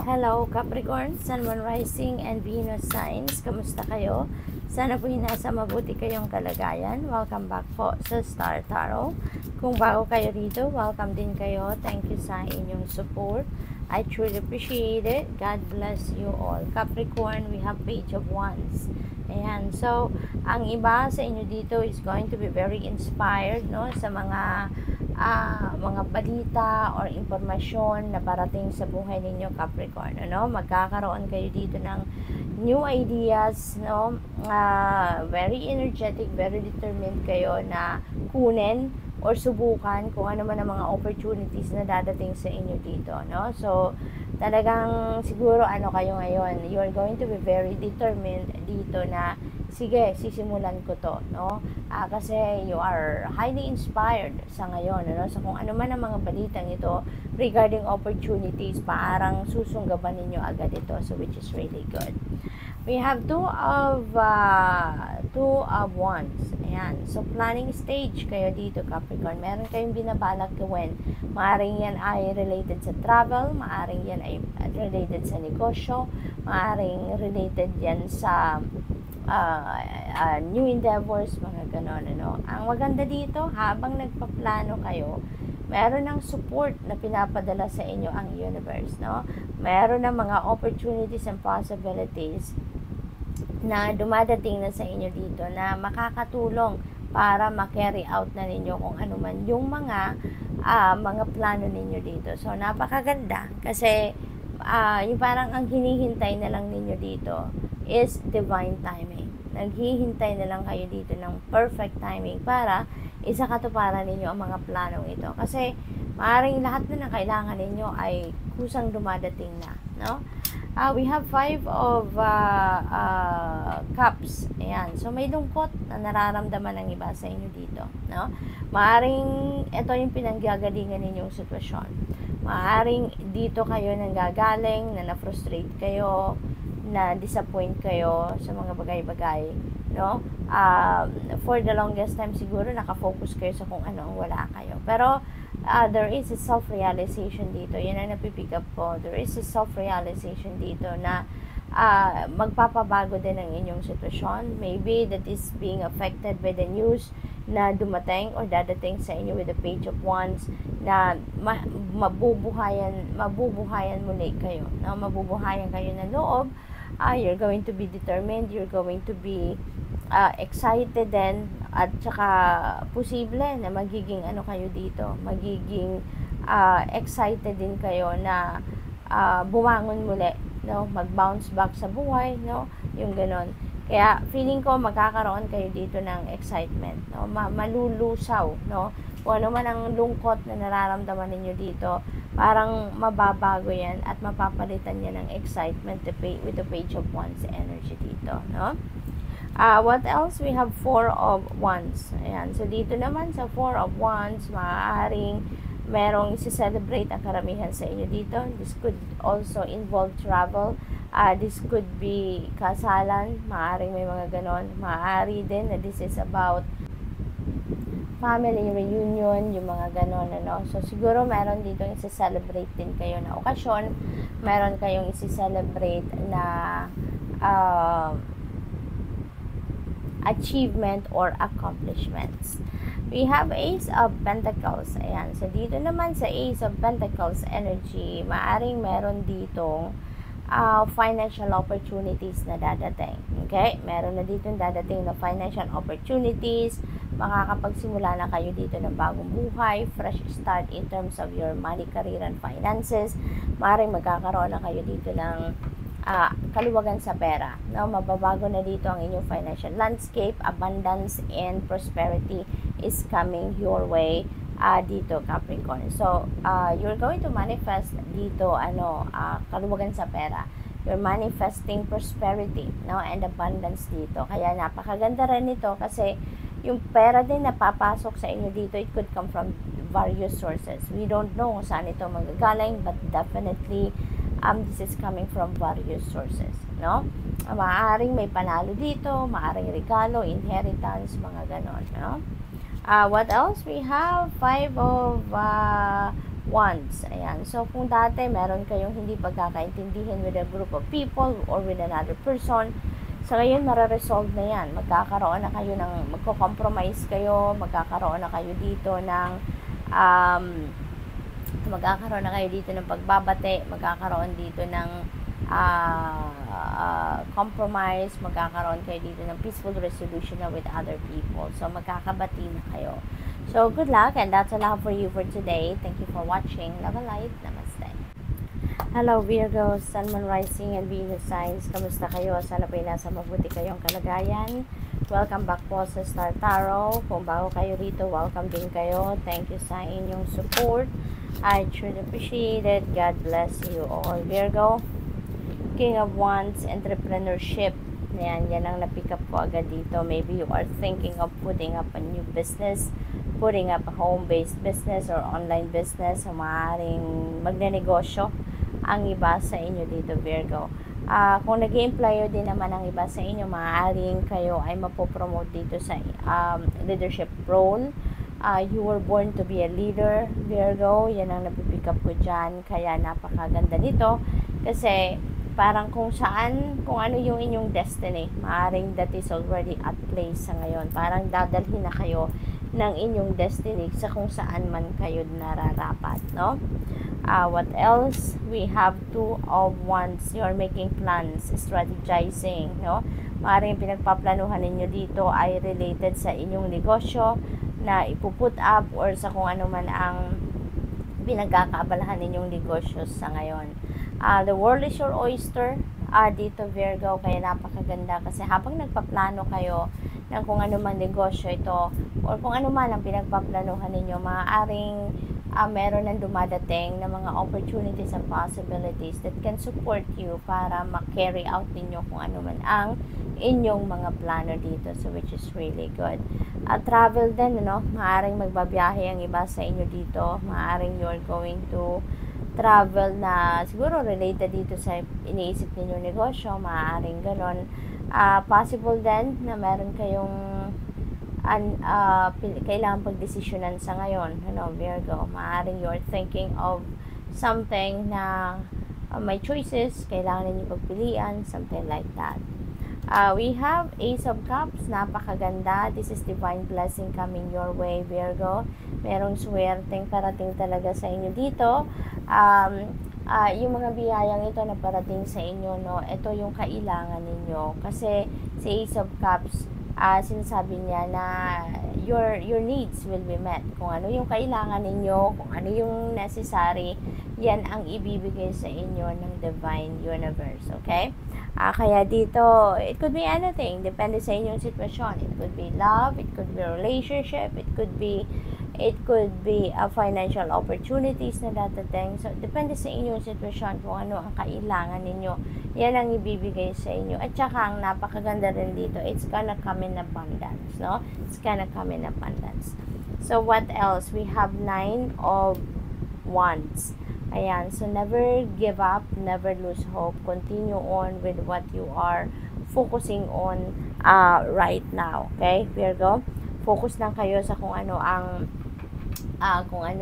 Hello Capricorn, Sun, Moon, Rising, and Venus signs. Kamusta kayo? Sana po nasa mabuti kayong kalagayan. Welcome back po sa Star Tarot. Kung bago kayo dito, welcome din kayo. Thank you sa inyong support. I truly appreciate it. God bless you all. Capricorn, we have Page of Wands. Ayan. So, ang iba sa inyo dito is going to be very inspired, no? Sa mga balita or impormasyon na parating sa buhay ninyo, Capricorn, ano? Magkakaroon kayo dito ng new ideas, no? Very energetic, very determined kayo na kunin or subukan kung ano man ang mga opportunities na dadating sa inyo dito, no? So, talagang siguro kayo ngayon, you are going to be very determined dito na sige, sisimulan ko to, no? Kasi you are highly inspired sa ngayon, no? So kung ano man ang mga balitang ito regarding opportunities, parang susunggaban ninyo agad ito, so which is really good. We have two of wands. Ayan. So, planning stage kayo dito, Capricorn. Meron kayong binabalak gawin. Maaring yan ay related sa travel. Maaring yan ay related sa negosyo. Maaring related yan sa new endeavors, mga ganon, ano. Ang maganda dito, habang nagpaplano kayo, meron ng support na pinapadala sa inyo ang universe, no? Meron ng mga opportunities and possibilities na dumadating na sa inyo dito na makakatulong para ma-carry out na ninyo kung ano man yung mga plano ninyo dito. So, napakaganda kasi yung parang ang hinihintay na lang ninyo dito is divine timing. Naghihintay na lang kayo dito ng perfect timing para isakatuparan ninyo ang mga planong ito. Kasi maaaring lahat na kailangan ninyo ay kusang dumadating na, no? We have 5 of cups. Ayan. So, may lungkot na nararamdaman ng iba sa inyo dito, no? Maaaring ito yung pinanggagalingan ninyong sitwasyon. Maaaring dito kayo nanggagaling, na na-frustrate kayo, na disappoint kayo sa mga bagay-bagay, no? For the longest time siguro nakafocus kayo sa kung ano ang wala kayo. Pero there is a self-realization dito. Yan ang napipick up ko. There is a self-realization dito na magpapabago din ang inyong sitwasyon. Maybe that is being affected by the news na dumating or dadating sa inyo with the Page of Wands na mabubuhayan muli kayo. No? Mabubuhayan kayo ng loob. You're going to be determined. You're going to be excited din, at saka posible na magiging kayo dito, magiging excited din kayo na bumangon muli, no? Mag-bounce back sa buhay, no? Yung ganon. Kaya feeling ko magkakaroon kayo dito ng excitement, no? Malulusaw, no? Kung ano man ang lungkot na nararamdaman ninyo dito, parang mababago yan at mapapalitan yan ng excitement with the Page of Wands energy dito, no? What else? We have 4 of Wands. Ayan. So, dito naman sa 4 of Wands, maaaring merong isi-celebrate ang karamihan sa inyo dito. This could also involve travel. This could be kasalan. Maaaring may mga ganon. Maaari din na this is about family reunion, yung mga ganon, ano. So, siguro meron dito isi-celebrate din kayo na okasyon. Meron kayong isi-celebrate na achievement or accomplishments. We have Ace of Pentacles. Ayan. So, dito naman sa Ace of Pentacles energy, maaring meron ditong financial opportunities na dadating. Okay? Meron na ditong dadating na financial opportunities. Makakapagsimula na kayo dito ng bagong buhay, fresh start in terms of your money, career, and finances. Maaring magkakaroon na kayo dito ng kaluwagan sa pera, no? Mababago na dito ang inyong financial landscape. Abundance and prosperity is coming your way dito, Capricorn. So, you're going to manifest dito kaluwagan sa pera. You're manifesting prosperity, no? And abundance dito. Kaya napakaganda rin nito kasi yung pera din na papasok sa inyo dito, it could come from various sources. We don't know kung saan ito magagaling, but definitely this is coming from various sources, no? Maaaring may panalo dito, maaaring regalo, inheritance, mga ganon, no? What else? We have 5 of Wands. Ayan. So, kung dati meron kayong hindi pagkakaintindihan with a group of people or with another person, sa ngayon, mararesolve na yan. Magkakaroon na kayo ng, magko-compromise kayo, magkakaroon na kayo dito ng, magkakaroon na kayo dito ng pagbabate, magkakaroon dito ng compromise, magkakaroon kayo dito ng peaceful resolution na with other people. So, magkakabati na kayo. So, good luck, and that's all I have for you for today. Thank you for watching. Love and light. Namaste. Hello Virgo, Sun, Moon, Rising, and Venus signs. Kamusta kayo? Sana po nasa mabuti kayong kalagayan. Welcome back po sa Star Tarot. Kung bago kayo rito, welcome din kayo. Thank you sa inyong support. I truly appreciate it. God bless you all. Virgo, King of Wands, entrepreneurship. Yan ang na-pick up ko agad dito. Maybe you are thinking of putting up a new business, putting up a home-based business or online business. So, maaaring magnenegosyo ang iba sa inyo dito, Virgo. Kung nag-i-employer din naman ang iba sa inyo, maaaring kayo ay mapopromote dito sa leadership role. You were born to be a leader, Virgo. Yan ang napipick up ko dyan. Kaya napakaganda nito. Kasi parang kung ano yung inyong destiny, maaaring that is already at play sa ngayon. Parang dadalhin na kayo ng inyong destiny sa kung saan man kayo nararapat, no? What else? We have Two of Wands. You're making plans, strategizing, no? Maaaring pinagpaplanuhan ninyo dito ay related sa inyong negosyo na ipuput up or sa kung ano man ang pinagkakaabalahan ninyong negosyo sa ngayon. The world is your oyster dito, Virgo, kaya napakaganda kasi habang nagpaplano kayo ng kung ano man negosyo ito or kung ano man ang pinagpaplanuhan ninyo, maaaring meron ng dumadating na mga opportunities and possibilities that can support you para ma-carry out ninyo kung ano man ang inyong mga plano dito, so which is really good. Travel din, no? Maaaring magbabiyahe ang iba sa inyo dito, maaaring you're going to travel na siguro related dito sa iniisip ninyong negosyo, maaaring ganon. Possible din na meron kayong kailangan pagdesisyonan sa ngayon, Virgo. Maaaring you're thinking of something na may choices, kailangan ninyo pagpilian, something like that. We have Ace of Cups, napakaganda. This is divine blessing coming your way, Virgo. Merong swerteng parating talaga sa inyo dito. Yung mga biyayang ito na parating sa inyo, no, ito yung kailangan ninyo. Kasi si Ace of Cups, sinasabi niya na your needs will be met. Kung ano yung kailangan ninyo, kung ano yung necessary, yan ang ibibigay sa inyo ng divine universe, okay? Kaya dito, it could be anything, depende sa inyong sitwasyon. It could be love, it could be relationship, it could be financial opportunities na dadating. So, depende sa inyong sitwasyon kung ano ang kailangan ninyo. Yan ang ibibigay sa inyo. At saka, ang napakaganda rin dito, it's gonna come in abundance, no? It's gonna come in abundance. So, what else? We have 9 of Wands. Ayan, so never give up, never lose hope. Continue on with what you are focusing on right now, okay, Virgo? Focus lang kayo sa kung ano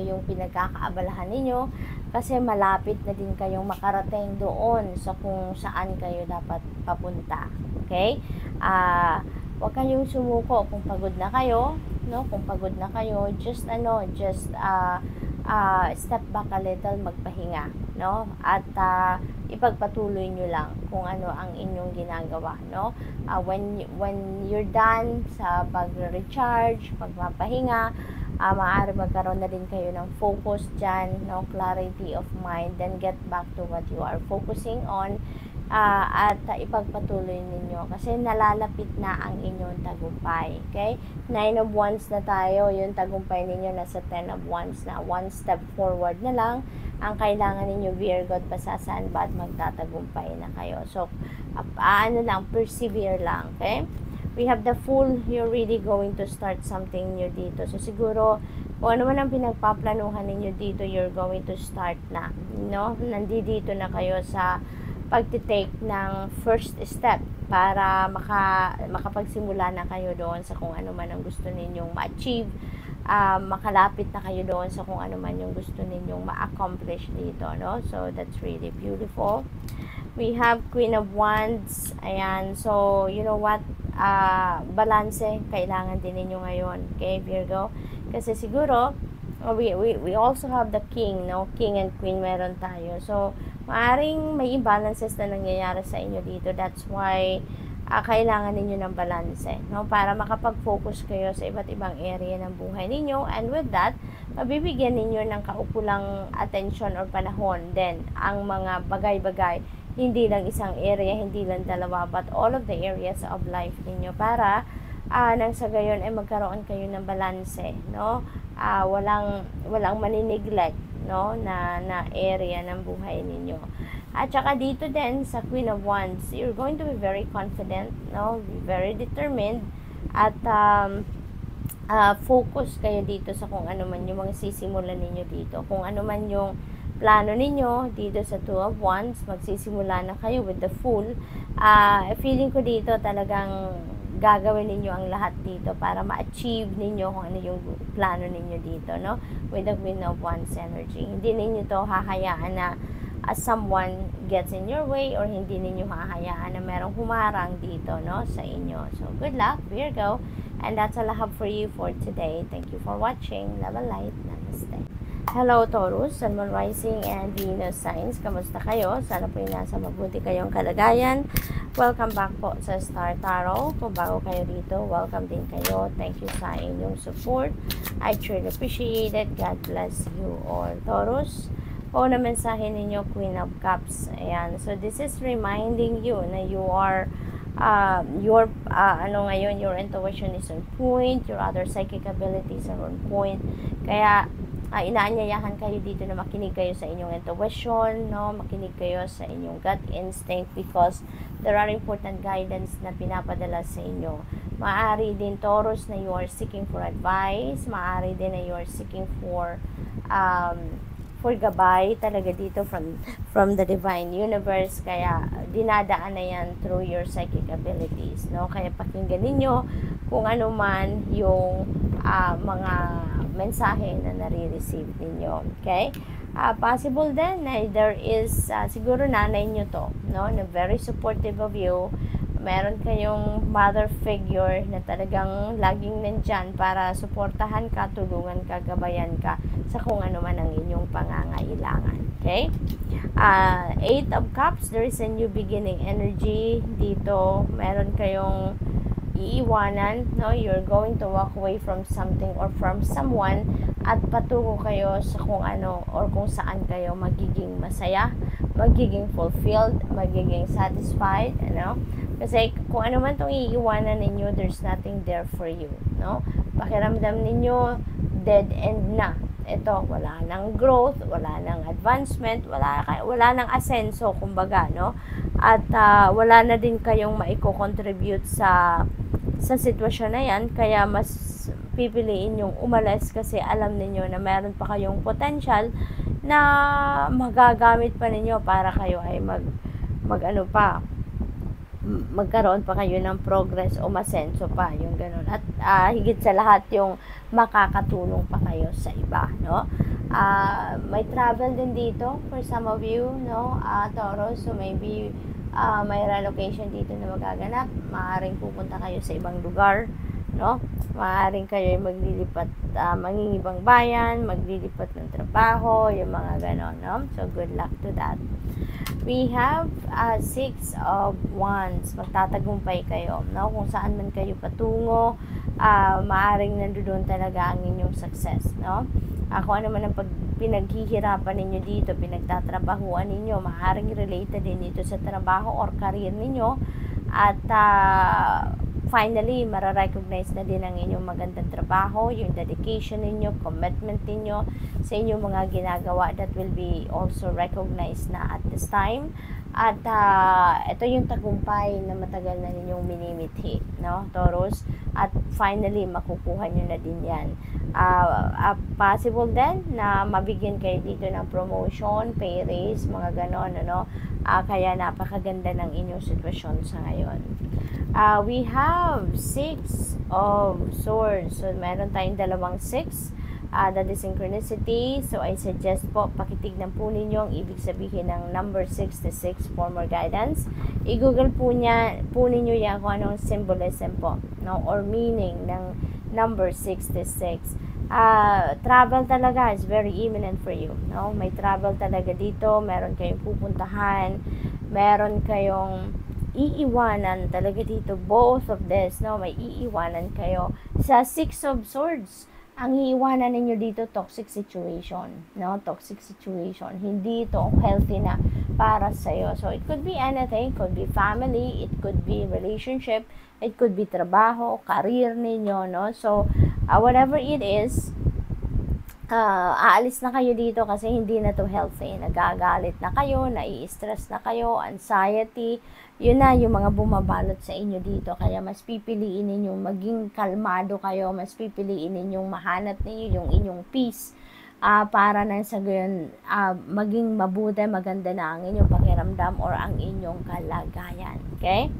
yung pinagkakaabalahan ninyo kasi malapit na din kayong makarating doon sa kung saan kayo dapat papunta, okay? Huwag kayong sumuko kung pagod na kayo, no? Kung pagod na kayo, just step back a little, magpahinga, no? At ipagpatuloy nyo lang kung ano ang inyong ginagawa, no? When you're done sa pag-recharge, pagpapahinga, maaari magkaroon na din kayo ng focus dyan, no? Clarity of mind, then get back to what you are focusing on, at ipagpatuloy ninyo kasi nalalapit na ang inyong tagumpay, okay? 9 of Wands na tayo, yung tagumpay ninyo nasa 10 of Wands na. One step forward na lang ang kailangan ninyo, Virgo, at pasasaan ba at magtatagumpay na kayo. So, persevere lang, okay? We have the Fool. You're really going to start something new dito. So, siguro, kung ano man ang pinagpaplanuhan ninyo dito, you're going to start na, no? Nandito na kayo sa pagtitake ng first step para makapagsimula na kayo doon sa kung ano man ang gusto ninyong ma-achieve makalapit na kayo doon sa kung ano man yung gusto ninyong ma-accomplish dito, no? So, that's really beautiful. We have Queen of Wands. Ayan. So, you know what? Balance kailangan din ninyo ngayon. Okay, Virgo? Kasi siguro, we also have the King, no? King and Queen meron tayo. So, maaring may imbalances na nangyayari sa inyo dito. That's why, kailangan ninyo ng balance, no? Para makapag-focus kayo sa iba't ibang area ng buhay ninyo. And with that, mabibigyan ninyo ng kaukulang attention or panahon din ang mga bagay-bagay. Hindi lang isang area, hindi lang dalawa, but all of the areas of life ninyo para nang sa gayon ay magkaroon kayo ng balance, no? Walang manineglect, no, na area ng buhay ninyo. At saka dito din sa Queen of Wands, you're going to be very confident, no? Very determined at focus kayo dito sa kung ano man yung mga sisimulan ninyo dito. Kung ano man yung plano ninyo dito sa Two of Wands, magsisimula na kayo with the Fool. Feeling ko dito talagang gagawin ninyo ang lahat dito para ma-achieve ninyo kung ano yung plano ninyo dito, no? With the Queen of Wands energy. Hindi ninyo to hahayaan na someone gets in your way or hindi ninyo hahayaan na merong humarang dito, no, sa inyo. So, good luck, Virgo. And that's all I have for you for today. Thank you for watching. Love and light. Namaste. Hello, Taurus, Sun, Moon, Rising, and Venus signs. Kamusta kayo? Sana po yung nasa mabuti kayong kalagayan. Welcome back po sa Star Tarot. Kung bago kayo dito, welcome din kayo. Thank you sa inyong support. I truly appreciate it. God bless you all. Taurus, po na mensahe ninyo, Queen of Cups. Ayan. So, this is reminding you na you are your intuition is on point, your other psychic abilities are on point. Kaya, inaanyayahan kayo dito na makinig kayo sa inyong intuition, no? Makinig kayo sa inyong gut instinct because there are important guidance na pinapadala sa inyo. Maaari din, Taurus, na you are seeking for advice. Maaari din na you are seeking for gabay talaga dito from the divine universe. Kaya dinadaan na yan through your psychic abilities, no? Kaya pakinggan ninyo kung ano man yung mga mensahe na nare-receive ninyo. Okay? Possible din na there is siguro nanay nyo to, no? Na very supportive of you. Meron kayong mother figure na talagang laging nandyan para suportahan ka, tulungan ka, gabayan ka sa kung ano man ang inyong pangangailangan. Okay? Eight of Cups, there is a new beginning energy dito. Meron kayong iiwanan, no? You're going to walk away from something or from someone at patungo kayo sa kung ano or kung saan kayo magiging masaya, magiging fulfilled, magiging satisfied, ano? Kasi kung ano man itong iiwanan ninyo, there's nothing there for you, no? Pakiramdam ninyo, dead end na. Ito, wala nang growth, wala nang advancement, wala nang asenso, kumbaga, no? At wala na din kayong maiko-contribute sa sitwasyon na yan, kaya mas pipiliin yung umalis kasi alam niyo na meron pa kayong potential na magagamit pa ninyo para kayo ay magkaroon pa kayo ng progress o masenso pa, yung ganun. At higit sa lahat yung makakatulong pa kayo sa iba, no? May travel din dito for some of you, no? Taurus, so maybe may relocation dito na magaganap. Maaaring pupunta kayo sa ibang lugar, no? Maaaring kayo maglilipat, mangingibang bayan, maglilipat ng trabaho, yung mga ganon, no? So, good luck to that. We have Six of Wands. Magtatagumpay kayo, no? Kung saan man kayo patungo, maaaring nandoon talaga ang inyong success, no? Kung ano man ang pinaghihirapan ninyo dito, pinagtatrabahuan ninyo, maaaring related din ito sa trabaho or career ninyo. At finally, mararecognize na din ang inyong magandang trabaho, yung dedication ninyo, commitment ninyo sa inyong mga ginagawa, that will be also recognized na at this time. At ito yung tagumpay na matagal na ninyong minimithi, no, Taurus? At finally, makukuha nyo na din yan. Possible din na mabigyan kayo dito ng promotion, pay raise, mga ganon, ano? Kaya napakaganda ng inyong sitwasyon sa ngayon. We have 6 of swords. So, meron tayong dalawang 6. That is synchronicity. So, I suggest po, pakitignan po ninyo ang ibig sabihin ng number 66 for more guidance. I-google po ninyo yan kung anong symbolism po, no? Or meaning ng number 66. Travel talaga is very imminent for you, no? May travel talaga dito. Meron kayong pupuntahan. Meron kayong iiwanan talaga dito. Both of this, no? May iiwanan kayo. Sa 6 of swords, ang iiwanan ninyo dito, toxic situation, no? Toxic situation. Hindi ito healthy na para sa'yo. So, it could be anything. It could be family. It could be relationship. It could be trabaho, career ninyo, no? So, whatever it is, aalis na kayo dito kasi hindi na to healthy. Nagagalit na kayo, nai-stress na kayo, anxiety. Yun na yung mga bumabalot sa inyo dito. Kaya mas pipiliin ninyong maging kalmado kayo, mas pipiliin ninyong mahanap ninyo yung inyong peace, para nang sa gayon maging mabuti, maganda na ang inyong pakiramdam or ang inyong kalagayan. Okay?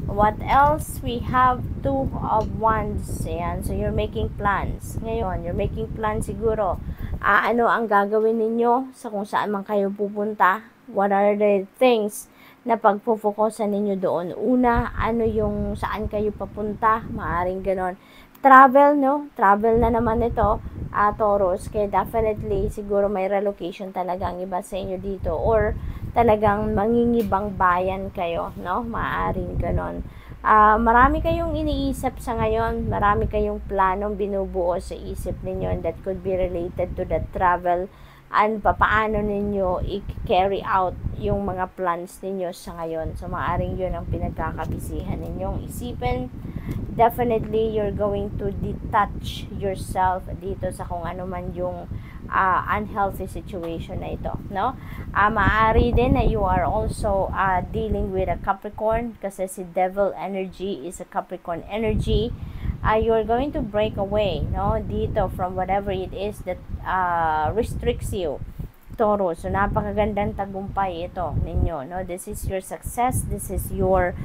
What else? We have 2 of Wands. Ayan. So, you're making plans. Ngayon, you're making plans siguro. Ano ang gagawin ninyo sa kung saan man kayo pupunta? What are the things na pagpufokusan ninyo doon? Una, ano yung saan kayo papunta? Maaring ganon. Travel, no? Travel na naman ito, Taurus. Kaya definitely, siguro may relocation talaga ang iba sa inyo dito. Or, talagang mangingibang bayan kayo, no? Maaring ganon. Marami kayong iniisip sa ngayon. Marami kayong planong binubuo sa isip ninyo, and that could be related to the travel and paano ninyo i-carry out yung mga plans ninyo sa ngayon. So, maaring yun ang pinagkakabisihan ninyong isipin. Definitely, you're going to detach yourself dito sa kung ano man yung unhealthy situation na ito, no? Maaari din na you are also dealing with a Capricorn kasi si devil energy is a Capricorn energy. You're going to break away, no, dito from whatever it is that restricts you, Taurus. So, napakagandang tagumpay ito ninyo, no? This is your success. This is your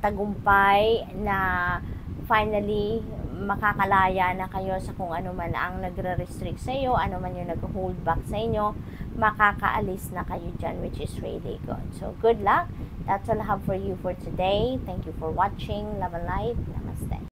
tagumpay na finally makakalaya na kayo sa kung ano man ang nagre-restrict sa iyo, ano man yung nag-hold back sa inyo, makakaalis na kayo dyan, which is really good. So, good luck. That's all I have for you for today. Thank you for watching. Love and light. Namaste.